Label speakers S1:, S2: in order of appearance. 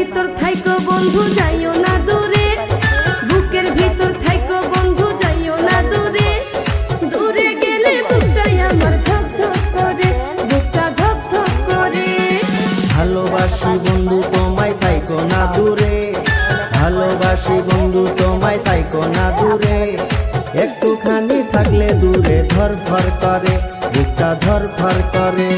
S1: ভিতর থাইকো বন্ধু যাইও না দূরে, বুকের ভিতর থাইকো বন্ধু যাইও না দূরে। দূরে গেলে বুকটাই আমার ধক ধক করে, বুকটা ধক ধক করে।
S2: ভালোবাসি বন্ধু তোমায় থাইকো না দূরে, ভালোবাসি বন্ধু তোমায় থাইকো না দূরে। একটুখানি থাকলে দূরে ধর ধর করে, বুকটা ধর ধর করে।